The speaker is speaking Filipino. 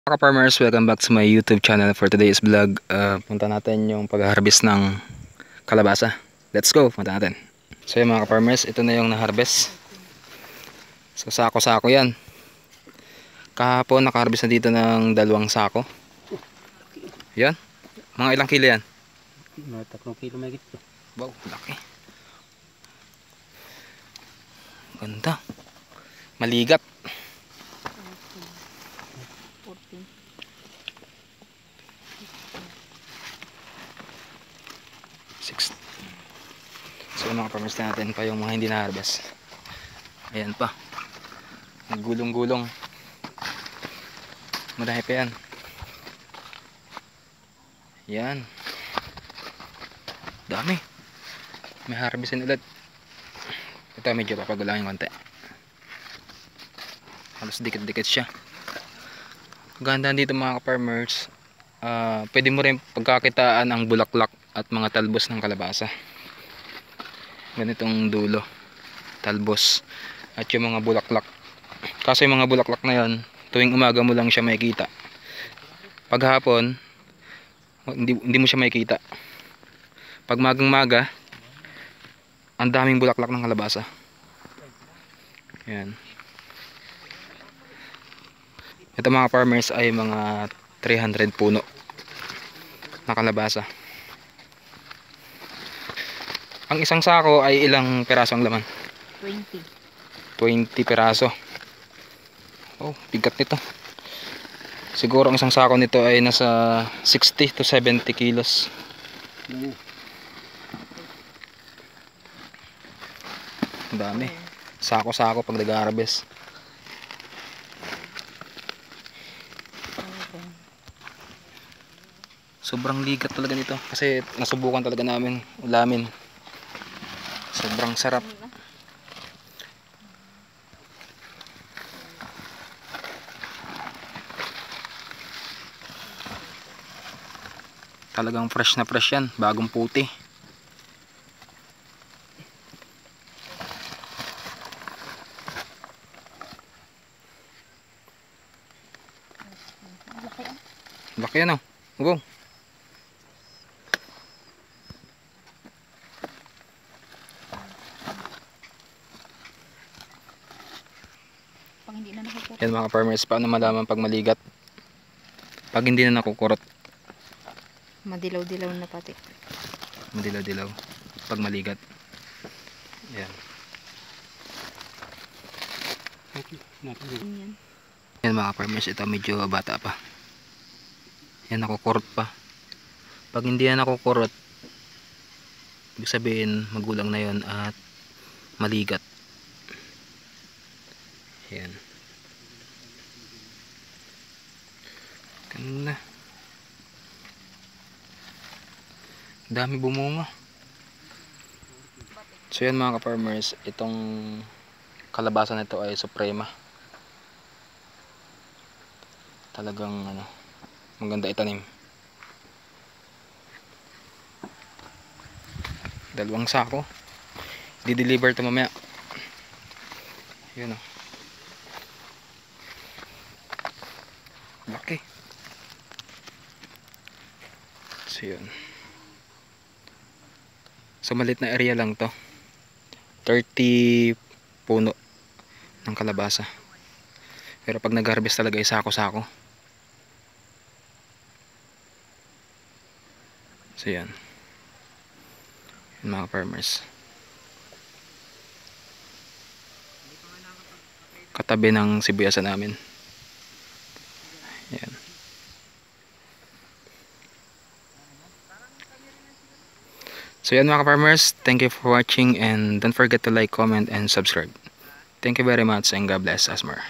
Mga farmers, welcome back to my YouTube channel. For today's vlog, punta natin yung pag-harvest ng kalabasa. Let's go, punta natin. So yung mga farmers, ito na yung na-harvest. So sako-sako yan. Kahapon naka-harvest na dito ng 2 sako. Yan, mga ilang kilo yan? Mga 3 kilo may gito. Wow, laki. Ganda. Maligat. 6. So mga farmers natin pa yung mga hindi na-harvest. Ayan pa. Naggulong-gulong. Marami pa yan. Yan. Dami. May harvestin ulit. Ito medyo papagulangin konti. Halos dikit-dikit siya. Ganda dito mga farmers. Pwede mo rin pagkakitaan ang bulaklak at mga talbos ng kalabasa. Ganitong dulo, talbos at yung mga bulaklak. Kasi yung mga bulaklak na yon, tuwing umaga mo lang siya makikita. Pag hapon hindi mo siya makikita. Pag magang-maga, ang daming bulaklak ng kalabasa. Yan. Ito mga farmers ay mga 300 puno na kalabasa. Ang isang sako ay ilang piraso ang laman? 20 piraso. Oh, bigat nito. Siguro ang isang sako nito ay nasa 60 to 70 kilos. Ang dami. Sako-sako pag nag-harvest. Sobrang ligat talaga nito kasi nasubukan talaga namin ulamin. Sobrang sarap. Talagang fresh na fresh yan, bagong puti. Laki yan oh. Go. Yan mga farmers, paano malaman pag maligat? Pag hindi na nakukurot. Madilaw-dilaw na pati. Madilaw-dilaw pag maligat. Yan. Yan mga farmers, ito medyo bata pa. Yan, nakukurot pa. Pag hindi na nakukurot, ibig sabihin magulang na yon at maligat. Yan. Ganda. Dami bumunga. So yan mga ka-farmers, itong kalabasa nito ay suprema. Talagang maganda itanim. 2 sako. Di-deliver ito mamaya. Yun oh. Laki. So yun. So malit na area lang to. 30 puno ng kalabasa. Pero pag nag-harvest talaga ay sako-sako. So yan. Yan mga farmers. Katabi ng sibuyasan namin. Yan. So yan mga farmers, thank you for watching and don't forget to like, comment and subscribe. Thank you very much and God bless us more.